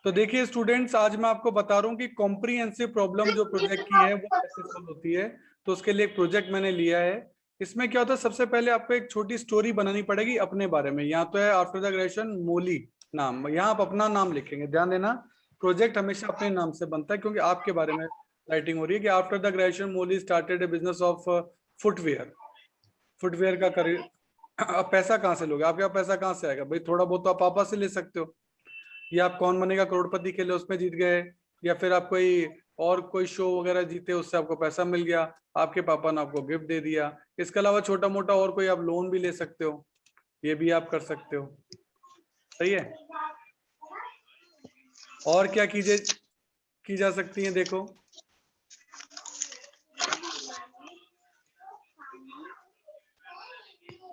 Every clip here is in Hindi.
तो देखिए स्टूडेंट्स, आज मैं आपको बता रहा हूँ कि कॉम्प्रिहेंसिव प्रॉब्लम जो प्रोजेक्ट की है वो कैसे सॉल्व होती है। तो उसके लिए एक प्रोजेक्ट मैंने लिया है। इसमें क्या होता है, सबसे पहले आपको एक छोटी स्टोरी बनानी पड़ेगी अपने बारे में। यहाँ तो है आफ्टर द ग्रेजुएशन मोली नाम, यहाँ आप अपना नाम लिखेंगे। ध्यान देना, प्रोजेक्ट हमेशा अपने नाम से बनता है क्योंकि आपके बारे में राइटिंग हो रही है कि after the graduation Molly started a business of footwear. Footwear का करियर। अब पैसा कहाँ से लोगे? आपके पास पैसा कहाँ से आएगा भाई? थोड़ा बहुत तो आप पापा से ले सकते हो, या आप कौन बनेगा करोड़पति के लिए उसमें जीत गए, या फिर आप कोई शो वगैरह जीते, उससे आपको पैसा मिल गया, आपके पापा ने आपको गिफ्ट दे दिया। इसके अलावा छोटा मोटा और कोई आप लोन भी ले सकते हो, ये भी आप कर सकते हो। सही है। और क्या की जा सकती है, देखो।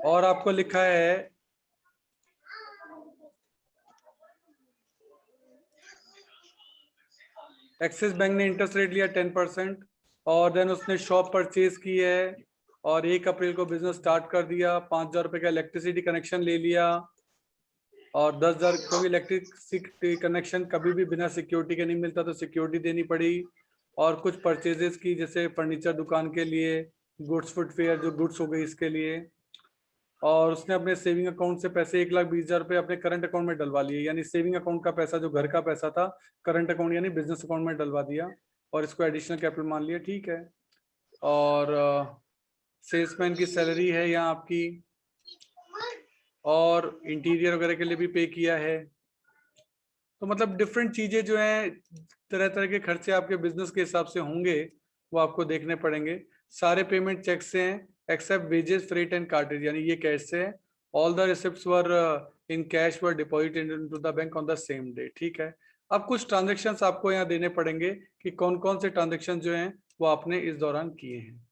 और आपको लिखा है एक्सिस बैंक ने इंटरेस्ट रेट लिया 10%, और देन उसने शॉप परचेज की है, और 1 अप्रैल को बिजनेस स्टार्ट कर दिया। 5,000 रुपए का इलेक्ट्रिसिटी कनेक्शन ले लिया, और 10,000, क्योंकि इलेक्ट्रिसिटी कनेक्शन कभी भी बिना सिक्योरिटी के नहीं मिलता तो सिक्योरिटी देनी पड़ी। और कुछ परचेजेस की, जैसे फर्नीचर दुकान के लिए, गुड्स फुटवेयर जो गुड्स हो गई इसके लिए। और उसने अपने सेविंग अकाउंट से पैसे 1,20,000 रुपए अपने करंट अकाउंट में डलवा लिए, यानी सेविंग अकाउंट का पैसा जो घर का पैसा था करंट अकाउंट यानी बिजनेस अकाउंट में डलवा दिया, और इसको एडिशनल कैपिटल मान लिया। ठीक है। और सेल्समैन की सैलरी है यहाँ आपकी, और इंटीरियर वगैरह के लिए भी पे किया है। तो मतलब डिफरेंट चीजें जो हैं, तरह तरह के खर्चे आपके बिजनेस के हिसाब से होंगे, वो आपको देखने पड़ेंगे। सारे पेमेंट चेक से हैं except wages, freight and cartage, यानी ये कैश से है। All the receipts were in cash were deposited into the bank on the same day. ठीक है। अब कुछ ट्रांजेक्शन्स आपको यहाँ देने पड़ेंगे कि कौन कौन से ट्रांजेक्शन जो हैं वो आपने इस दौरान किए हैं।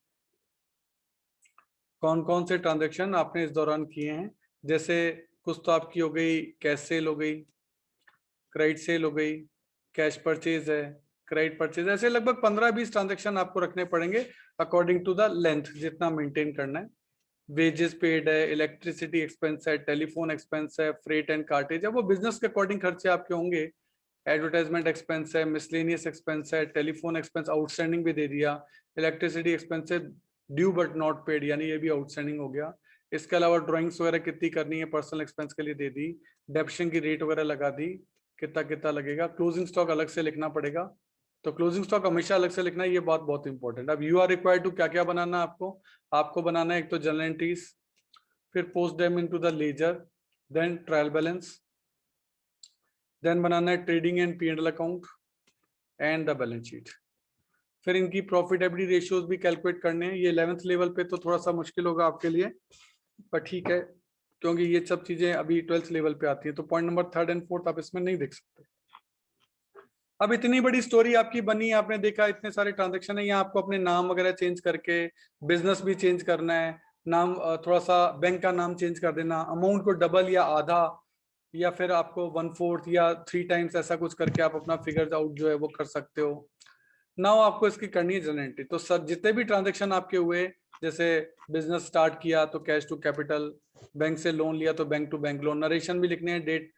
कौन कौन से ट्रांजेक्शन आपने इस दौरान किए हैं, जैसे कुछ तो आपकी हो गई कैश सेल हो गई, क्रेडिट सेल हो गई, कैश परचेज है, क्रेडिट परचेज, ऐसे लगभग 15-20 ट्रांजेक्शन आपको रखने पड़ेंगे अकॉर्डिंग टू द लेंथ जितना मेंटेन करना है। वेजेस पेड है, इलेक्ट्रिसिटी एक्सपेंस है, टेलीफोन एक्सपेंस है, फ्रेट एंड कार्टेज है, वो बिजनेस के अकॉर्डिंग खर्चे आपके होंगे। एडवर्टाइजमेंट एक्सपेंस है, मिसलेनियस एक्सपेंस है, टेलीफोन एक्सपेंस आउटस्टैंडिंग भी दे दिया, इलेक्ट्रिसिटी एक्सपेंस है ड्यू बट नॉट पेड, यानी ये भी आउटस्टैंडिंग हो गया। इसके अलावा ड्राइंग्स वगैरह कितनी करनी है पर्सनल एक्सपेंस के लिए दे दी, डेप्शन की रेट वगैरह लगा दी, कितना कितना लगेगा। क्लोजिंग स्टॉक अलग से लिखना पड़ेगा, तो क्लोजिंग स्टॉक हमेशा अलग से लिखना है, ये बात बहुत इंपॉर्टेंट। अब यू आर रिक्वायर्ड टू क्या क्या बनाना है आपको बनाना है, एक तो जनरल एंट्रीज, फिर post them into the ledger, then trial balance, then बनाना है trading and P&L account and the balance sheet. फिर इनकी प्रॉफिटेबिलिटी रेशियोज भी कैलकुलेट करने हैं। ये 11th लेवल पे तो थोड़ा सा मुश्किल होगा आपके लिए, पर ठीक है, क्योंकि ये सब चीजें अभी 12th लेवल पे आती है, तो point number 3rd and 4th आप इसमें नहीं देख सकते। अब इतनी बड़ी स्टोरी आपकी बनी, आपने देखा इतने सारे ट्रांजेक्शन है, यहाँ आपको अपने नाम वगैरह चेंज करके बिजनेस भी चेंज करना है, नाम थोड़ा सा बैंक का नाम चेंज कर देना, अमाउंट को डबल या आधा, या फिर आपको 1/4 या 3 टाइम्स ऐसा कुछ करके आप अपना फिगर आउट जो है वो कर सकते हो। नाउ आपको इसकी करनी है जनरल एंट्री। तो सर जितने भी ट्रांजेक्शन आपके हुए, जैसे बिजनेस स्टार्ट किया तो कैश टू कैपिटल, बैंक से लोन लिया तो bank to bank loan, narration भी लिखने हैं, डेट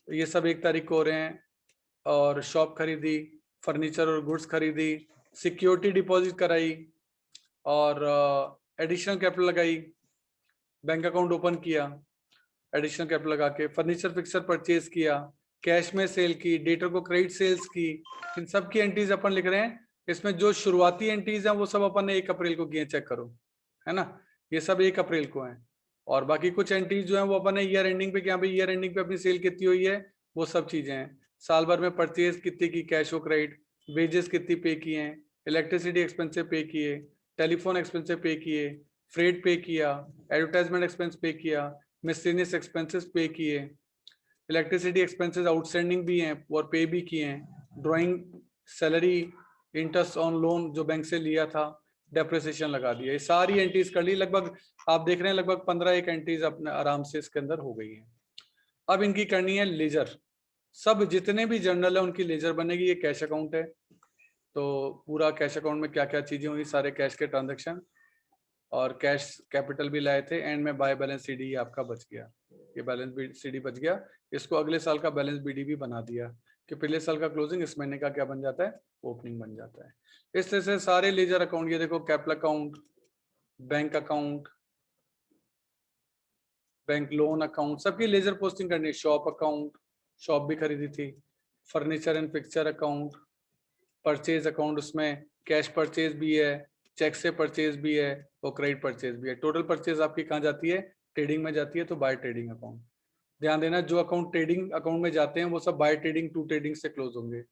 ये सब 1 तारीख को हो रहे हैं, और शॉप खरीदी, फर्नीचर और गुड्स खरीदी, सिक्योरिटी डिपॉजिट कराई, और एडिशनल कैपिटल लगाई, बैंक अकाउंट ओपन किया एडिशनल कैपिटल लगा के, फर्नीचर फिक्सर परचेज किया, कैश में सेल की, डेटर को क्रेडिट सेल्स की, इन सब की एंट्रीज अपन लिख रहे हैं। इसमें जो शुरुआती एंट्रीज हैं वो सब अपन ने 1 अप्रैल को किए, चेक करो, है ना, ये सब 1 अप्रैल को हैं। और बाकी कुछ एंट्रीज जो है वो अपन ने ईयर एंडिंग पे, यहाँ पे ईयर एंडिंग पे अपनी सेल कितनी हुई है वो सब चीजें हैं। साल भर में परचेज कितनी की कैश और क्रेडिट, वेजेस कितनी पे किए हैं, इलेक्ट्रिसिटी एक्सपेंसिव पे किए, टेलीफोन एक्सपेंसिव पे किए, फ्रेट पे किया, एडवर्टाइजमेंट एक्सपेंस पे किया, मिसलेनियस एक्सपेंसेस पे किए, इलेक्ट्रिसिटी एक्सपेंसेस आउटस्टैंडिंग भी हैं और पे भी किए हैं, drawing, salary, interest on loan जो बैंक से लिया था, डेप्रिसिएशन लगा दिया, ये सारी एंट्रीज कर ली। लगभग आप देख रहे हैं लगभग 15 एंट्रीज अपने आराम से इसके अंदर हो गई हैं। अब इनकी करनी है लेजर, सब जितने भी जर्नल है उनकी लेजर बनेगी। ये कैश अकाउंट है, तो पूरा कैश अकाउंट में क्या क्या चीजें हुई, सारे कैश के ट्रांजेक्शन, और कैश कैपिटल भी लाए थे, एंड में बाय बैलेंस सीडी आपका बच गया, ये बैलेंस सीडी बच गया, इसको अगले साल का बैलेंस बीडी भी बना दिया। कि पिछले साल का क्लोजिंग इस महीने का क्या बन जाता है, ओपनिंग बन जाता है। इस तरह से सारे लेजर अकाउंट, ये देखो capital account, bank account, bank loan account, सबकी लेजर पोस्टिंग करनी है। शॉप अकाउंट, शॉप भी खरीदी थी। Furniture and picture account, purchase account, उसमें कैश परचेज भी है, चेक से परचेज भी है और क्रेडिट परचेज भी है। टोटल परचेज आपकी कहाँ जाती है, ट्रेडिंग में जाती है, तो बाय ट्रेडिंग अकाउंट। ध्यान देना, जो अकाउंट ट्रेडिंग अकाउंट में जाते हैं वो सब बाय ट्रेडिंग टू ट्रेडिंग से क्लोज होंगे,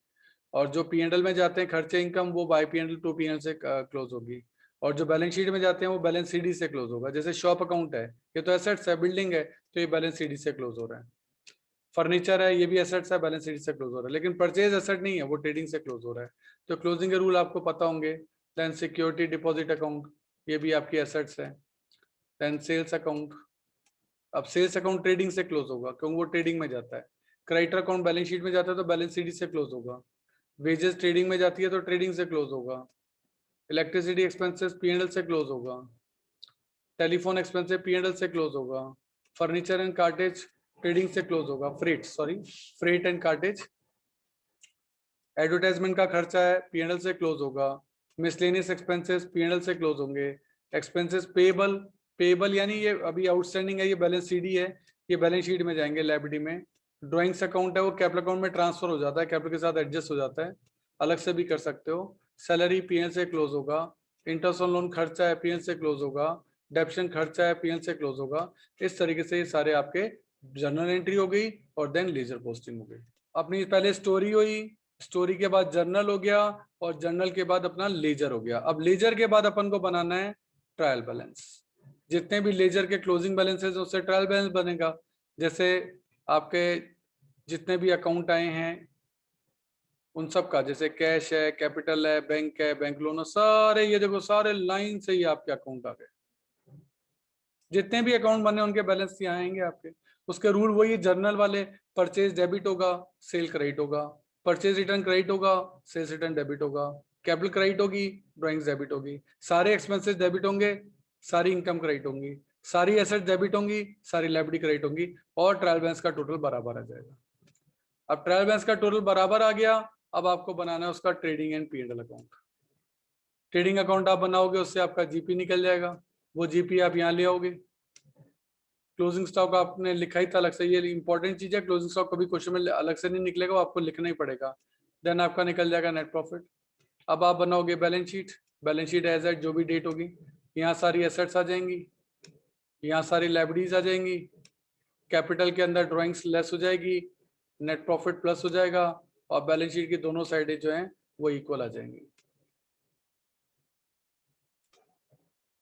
और जो P&L में जाते हैं खर्चे इनकम, वो बाय P&L टू P&L से क्लोज होगी, और जो बैलेंस शीट में जाते हैं वो बैलेंस CD से क्लोज होगा। जैसे शॉप अकाउंट है, ये तो एसेट्स है, बिल्डिंग है, तो ये बैलेंस CD से क्लोज हो रहा है। फर्नीचर है, ये भी एसेट्स है, बैलेंस शीट से क्लोज हो रहा है। लेकिन परचेज एसेट नहीं है, वो ट्रेडिंग से क्लोज हो रहा है। तो क्लोजिंग के रूल आपको पता होंगे। देन सिक्योरिटी डिपॉजिट अकाउंट, ये भी आपकी एसेट्स है। देन सेल्स अकाउंट, अब सेल्स अकाउंट ट्रेडिंग से क्लोज होगा क्योंकि वो ट्रेडिंग में जाता है। क्रेडिटर अकाउंट बैलेंस शीट में जाता है तो बैलेंस शीट से क्लोज होगा। वेजेस ट्रेडिंग में जाती है तो ट्रेडिंग से क्लोज होगा। इलेक्ट्रिसिटी एक्सपेंसेस P&L से क्लोज होगा। टेलीफोन एक्सपेंसेस P&L से क्लोज होगा। फर्नीचर एंड कार्टेज ट्रेडिंग से क्लोज होगा। Freight and cartridge. एडवर्टाइजमेंट का खर्चा है, P&L से क्लोज होगा। मिसलेनियस एक्सपेंसेस P&L से क्लोज होंगे। एक्सपेंसेस पेबल यानी ये अभी आउटस्टैंडिंग है, ये बैलेंस CD है, ये बैलेंस शीट में जाएंगे लायबिलिटी में। ड्राइंग्स अकाउंट है, वो कैपिटल अकाउंट में ट्रांसफर हो जाता है, कैपिटल के साथ एडजस्ट हो जाता है, अलग से भी कर सकते हो। सैलरी P&L से क्लोज होगा। इंटरेस्ट ऑन लोन खर्चा है, P&L से क्लोज होगा। डेप्शन खर्चा है, P&L से क्लोज होगा। इस तरीके से ये सारे आपके जर्नल एंट्री हो गई और देन लेजर पोस्टिंग हो गई। अपनी पहले स्टोरी हुई, स्टोरी के बाद जर्नल हो गया, और जर्नल के बाद अपना लेजर हो गया। अब लेजर के बाद अपन को बनाना है ट्रायल बैलेंस। जितने भी लेजर के क्लोजिंग बैलेंसेस उससे ट्रायल बैलेंस बनेगा। जैसे आपके जितने भी अकाउंट आए हैं उन सब का, जैसे कैश है, कैपिटल है, बैंक लोन, सारे ये देखो सारे लाइन से ही आपके अकाउंट आ गए। जितने भी अकाउंट बने उनके बैलेंस यहाँ आएंगे आपके। उसके रूल वही, जर्नल वाले, परचेज डेबिट होगा, सेल क्रेडिट होगा। परचेज रिटर्न क्रेडिट होगा, सेल्स रिटर्न डेबिट होगा। कैपिटल क्रेडिट होगी, ड्राइंग्स डेबिट होगी। सारे एक्सपेंसेस डेबिट होंगे, सारी इनकम क्रेडिट होंगी, सारी एसेट डेबिट होंगी, सारी लायबिलिटी क्रेडिट होंगी, और ट्रायल बैलेंस का टोटल बराबर आ जाएगा। अब ट्रायल बैलेंस का टोटल बराबर आ गया, अब आपको बनाना है उसका trading and P&L account. Trading account आप बनाओगे, उससे आपका जीपी निकल जाएगा, वो जीपी आप यहाँ ले आओगे। क्लोजिंग स्टॉक आपने लिखा ही था अलग से, ये इंपॉर्टेंट चीज है। क्लोजिंग स्टॉक कभी क्वेश्चन में अलग से नहीं निकलेगा, वो आपको लिखना ही पड़ेगा। देन आपका निकल जाएगा नेट प्रॉफिट। अब आप बनाओगे balance sheet. Balance sheet as at जो भी डेट होगी, यहाँ सारी एसेट्स आ जाएंगी, यहाँ सारी लायबिलिटीज आ जाएंगी, कैपिटल के अंदर ड्राइंग्स लेस हो जाएगी, नेट प्रॉफिट प्लस हो जाएगा, और बैलेंस शीट की दोनों साइडें जो हैं वो इक्वल आ जाएंगी।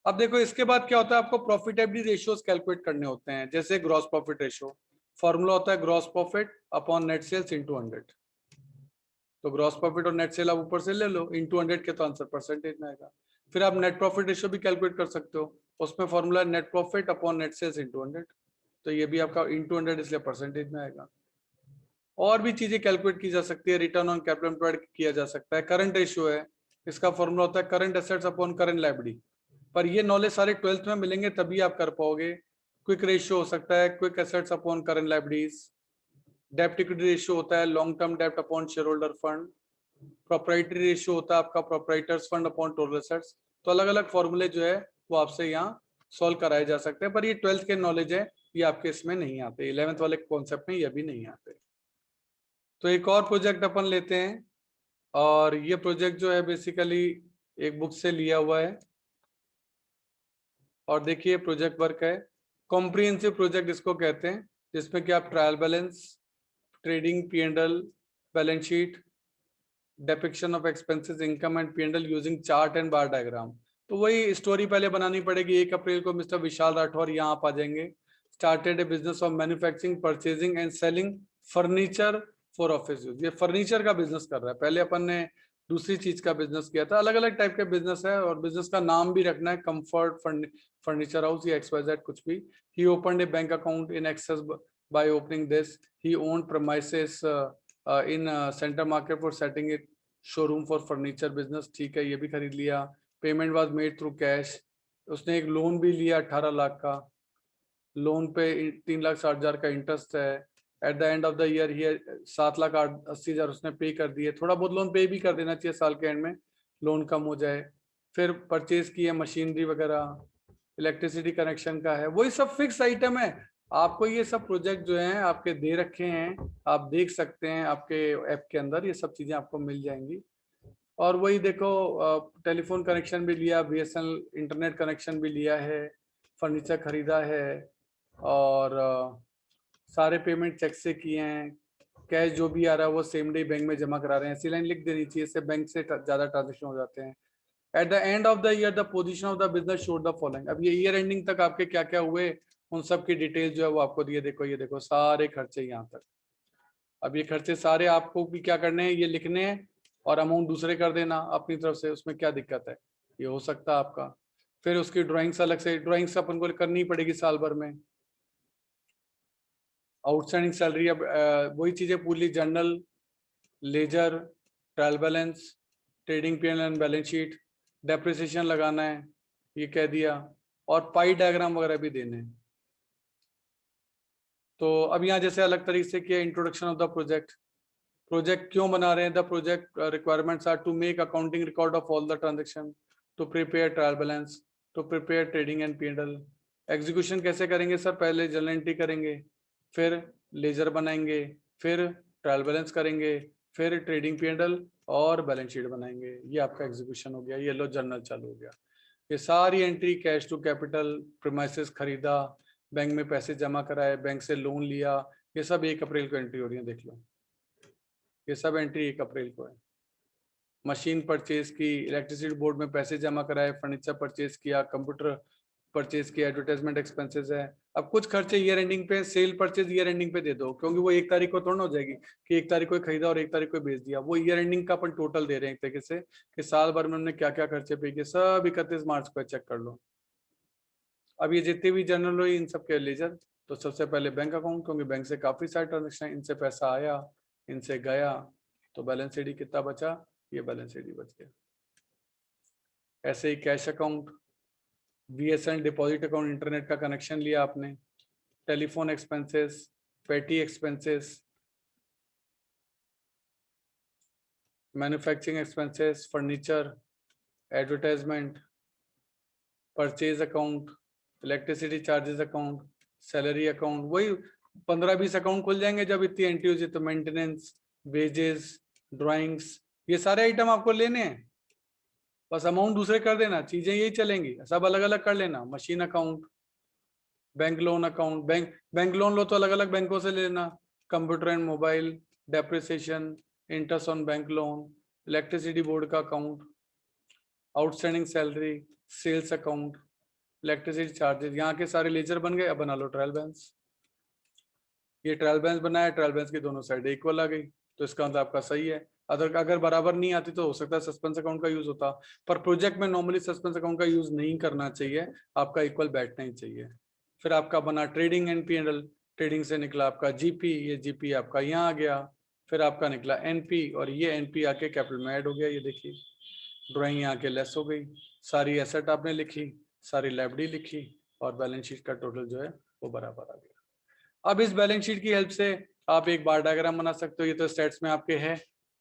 अब देखो इसके बाद क्या होता है, आपको प्रॉफिटेबिलिटी रेशियोज कैलकुलेट करने होते हैं। जैसे ग्रॉस प्रॉफिट रेशियो, फॉर्मूला होता है gross profit upon net sales into 100। तो ग्रॉस प्रॉफिट और नेट सेल आप ऊपर से ले लो, इंटू 100 के तो आंसर परसेंटेज में आएगा। फिर आप नेट प्रॉफिट रेशियो भी कैलकुलेट कर सकते हो, उसमें formula net profit upon net sales into 100, तो ये भी आपका इंटू 100 इसलिए परसेंटेज में आएगा। और भी चीजें कैलकुलेट की जा सकती है, रिटर्न ऑन कैपिटल एम्प्लॉयड किया जा सकता है। करंट रेशियो है, इसका फॉर्मूला होता है current assets upon current liability. पर ये नॉलेज सारे 12th में मिलेंगे तभी आप कर पाओगे। क्विक रेशियो हो सकता है quick assets upon current liabilities. डेब्ट इक्विटी रेशियो होता है लॉन्ग टर्म डेब्ट upon share holder fund. Proprietary ratio होता है आपका proprietors fund upon total assets. तो अलग अलग फॉर्मूले जो है वो आपसे यहाँ सॉल्व कराए जा सकते हैं, पर ये 12th के नॉलेज है, ये आपके इसमें नहीं आते। 11th वाले कॉन्सेप्ट में ये भी नहीं आते। तो एक और प्रोजेक्ट अपन लेते हैं, और ये प्रोजेक्ट जो है बेसिकली एक बुक से लिया हुआ है। और देखिए प्रोजेक्ट वर्क है, कॉम्प्रिहेंसिव प्रोजेक्ट इसको कहते हैं, जिसमें कि आप trial balance, trading P&L, balance sheet, depiction of expenses, income and P&L using chart and bar diagram. तो वही स्टोरी पहले बनानी पड़ेगी। 1 अप्रैल को मिस्टर विशाल राठौर यहाँ आप आ जाएंगे। Started a business of manufacturing, purchasing and selling furniture for office use. ये फर्नीचर का बिजनेस कर रहा है, पहले अपन ने दूसरी चीज का बिजनेस किया था। अलग अलग टाइप के बिजनेस है, और बिजनेस का नाम भी रखना है, कंफर्ट फर्नीचर हाउस या XYZ कुछ भी। He opened a bank account in Axis by opening this. He owned premises in centre market for setting it showroom for furniture business. ठीक है, ये भी खरीद लिया। Payment was made through cash. उसने एक लोन भी लिया 18 लाख का, लोन पे 3,60,000 का इंटरेस्ट है। At the end of the year he 7,80,000 उसने पे कर दिए। थोड़ा बहुत लोन पे भी कर देना चाहिए साल के एंड में, लोन कम हो जाए। फिर परचेज किए मशीनरी वगैरह, इलेक्ट्रिसिटी कनेक्शन का है, वही सब फिक्स आइटम है। आपको ये सब प्रोजेक्ट जो हैं आपके दे रखे हैं, आप देख सकते हैं आपके ऐप के अंदर, ये सब चीजें आपको मिल जाएंगी। और वही देखो, टेलीफोन कनेक्शन भी लिया, बीएसएनएल इंटरनेट कनेक्शन भी लिया है, फर्नीचर खरीदा है, और सारे पेमेंट चेक से किए हैं। कैश जो भी आ रहा है वो सेम डे बैंक में जमा करा रहे हैं। ऐसी लाइन लिख देनी चाहिए, इससे बैंक से ज्यादा ट्रांजेक्शन हो जाते हैं। Eight the end of the year the position of the business show the following. अब ये ईयर एंडिंग तक आपके क्या क्या हुए उन सब की डिटेल जो है वो आपको दिए। देखो ये देखो सारे खर्चे यहाँ तक। अब ये खर्चे सारे आपको भी क्या करने हैं, ये लिखने हैं और अमाउंट दूसरे कर देना अपनी तरफ से, उसमें क्या दिक्कत है, ये हो सकता है आपका। फिर उसकी ड्राइंग्स अलग से, ड्राइंग्स अपन को करनी पड़ेगी साल भर में। आउटस्टैंडिंग सैलरी, अब वही चीजें पूरी, journal, ledger, trial balance, trading P and balance sheet, depreciation लगाना है, ये कह दिया, और पाई डायग्राम वगैरह भी देने हैं। तो अब यहाँ जैसे अलग तरीके से किया, introduction of the project. Project क्यों बना रहे हैं, the project requirements are to make accounting record of all the transaction, to prepare trial balance, to prepare trading and P&L. Execution कैसे करेंगे सर, पहले जर्नल एंट्री करेंगे, फिर लेजर बनाएंगे, फिर ट्रायल बैलेंस करेंगे, फिर ट्रेडिंग पी&एल और बैलेंस शीट बनाएंगे। ये आपका एग्जीक्यूशन हो गया, ये लो जर्नल चालू हो गया। ये सारी entry, cash to capital, premises खरीदा, बैंक में पैसे जमा कराए, बैंक से लोन लिया, ये सब 1 अप्रैल को एंट्री हो रही है, देख लो ये सब एंट्री 1 अप्रैल को है। मशीन परचेज की, इलेक्ट्रिसिटी बोर्ड में पैसे जमा कराए, फर्नीचर परचेज किया, कंप्यूटर परचेज किया, एडवर्टाइजमेंट एक्सपेंसेस है। अब कुछ खर्चे ईयर एंडिंग पे, सेल परचेज ईयर एंडिंग पे दे दो, क्योंकि वो 1 तारीख को थोड़ा ना हो जाएगी कि 1 तारीख को खरीदा और 1 तारीख को बेच दिया। वो ईयर एंडिंग का अपन टोटल दे रहे हैं एक तरीके से, कि साल भर में हमने क्या क्या खर्चे पे किए, सब 31 मार्च को चेक कर लो। अब ये जितने भी जर्नल हुई इन सब के लेजर, तो सबसे पहले बैंक अकाउंट, क्योंकि बैंक से काफी सारे ट्रांजेक्शन, इनसे पैसा आया, इनसे गया, तो बैलेंस शीट कितना बचा, ये बैलेंस शीट बच गया। ऐसे ही cash account, BSN deposit account, internet का कनेक्शन लिया आपने, telephone expenses, petty expenses, manufacturing expenses, furniture, advertisement, purchase account, electricity charges account, salary account, वही 15-20 अकाउंट खुल जाएंगे जब इतनी एंट्री हो जाए। तो मेंटेनेंस, वेजेस, ड्राइंग्स, ये सारे आइटम आपको लेने हैं, बस अमाउंट दूसरे कर देना, चीजें यही चलेंगी, सब अलग अलग कर लेना। Machine account, bank loan account, bank loan लो तो अलग अलग बैंकों से लेना, computer and mobile, depreciation, interest on bank loan, electricity board का account, outstanding salary, sales account, electricity charges. यहाँ के सारे लेजर बन गए। अब बना लो ट्रायल बैलेंस। ये ट्रायल बैलेंस बनाया, ट्रायल बैलेंस की दोनों साइड इक्वल आ गई, तो इसका मतलब आपका सही है। अगर बराबर नहीं आती तो हो सकता है सस्पेंस अकाउंट का यूज होता, पर प्रोजेक्ट में नॉर्मली सस्पेंस अकाउंट का यूज नहीं करना चाहिए, आपका इक्वल बैठना ही चाहिए। फिर आपका बना ट्रेडिंग एंड पी&एल, ट्रेडिंग से निकला आपका जीपी, ये जीपी आपका यहाँ आ गया। फिर आपका निकला एनपी, और ये एनपी आके कैपिटल में ऐड हो गया। ये देखिए ड्राइंग यहाँ के लेस हो गई, सारी एसेट आपने लिखी, सारी लायबिलिटी लिखी, और बैलेंस शीट का टोटल जो है वो बराबर आ गया। अब इस बैलेंस शीट की हेल्प से आप एक बार डायग्राम बना सकते हो। ये तो स्टेट्स में आपके है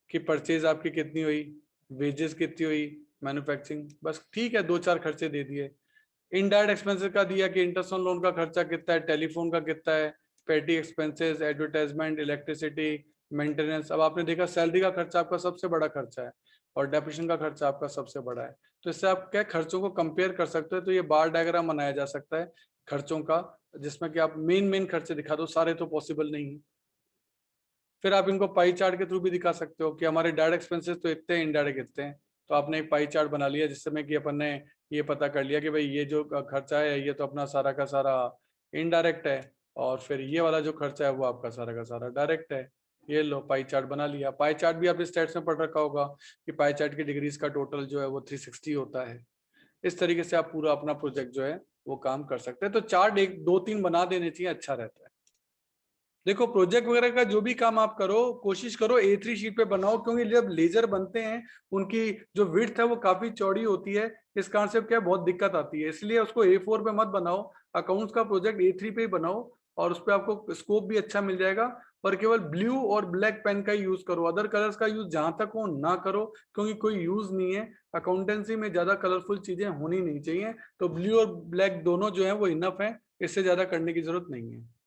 कि परचेज आपकी कितनी हुई, वेजेस कितनी हुई, मैन्युफैक्चरिंग, बस ठीक है, 2-4 खर्चे दे दिए। इनडायरेक्ट एक्सपेंसेस का दिया कि इंटरेस्ट ऑन लोन का खर्चा कितना है, टेलीफोन का कितना है, पेटी एक्सपेंसेस, एडवर्टाइजमेंट, इलेक्ट्रिसिटी, मेंटेनेंस। अब आपने देखा सैलरी का खर्चा आपका सबसे बड़ा खर्चा है, और डेप्रिसिएशन का खर्चा आपका सबसे बड़ा है। तो इससे आप क्या खर्चों को कंपेयर कर सकते हो। तो ये बार डायग्राम बनाया जा सकता है खर्चों का, जिसमें कि आप मेन खर्चे दिखा दो, सारे तो पॉसिबल नहीं है। फिर आप इनको पाई चार्ट के थ्रू भी दिखा सकते हो कि हमारे डायरेक्ट एक्सपेंसेस तो इतने हैं, इनडायरेक्ट इतने हैं। तो आपने एक पाई चार्ट बना लिया जिसमें कि अपन ने ये पता कर लिया कि भाई ये जो खर्चा है ये तो अपना सारा का सारा इनडायरेक्ट है, और फिर ये वाला जो खर्चा है वो आपका सारा का सारा डायरेक्ट है। ये लो पाई चार्ट बना लिया। पाई चार्ट भी आपने स्टेट्स में पढ़ रखा होगा कि पाई चार्ट की डिग्रीज का टोटल जो है वो 360 होता है। इस तरीके से आप पूरा अपना प्रोजेक्ट जो है वो काम कर सकते हैं। तो चार्ट 1-2-3 बना देने चाहिए, अच्छा रहता है। देखो प्रोजेक्ट वगैरह का जो भी काम आप करो, कोशिश करो A3 शीट पे बनाओ, क्योंकि जब लेजर बनते हैं उनकी जो विड्थ है वो काफी चौड़ी होती है। इस कारण से क्या बहुत दिक्कत आती है, इसलिए उसको A4 पे मत बनाओ। अकाउंट्स का प्रोजेक्ट A3 पे ही बनाओ, और उस पर आपको स्कोप भी अच्छा मिल जाएगा, और केवल ब्लू और ब्लैक पेन का ही यूज करो, अदर कलर्स का यूज जहां तक हो ना करो, क्योंकि कोई यूज नहीं है। अकाउंटेंसी में ज्यादा कलरफुल चीजें होनी नहीं चाहिए, तो ब्लू और ब्लैक दोनों जो है वो इनफ है, इससे ज्यादा करने की जरूरत नहीं है।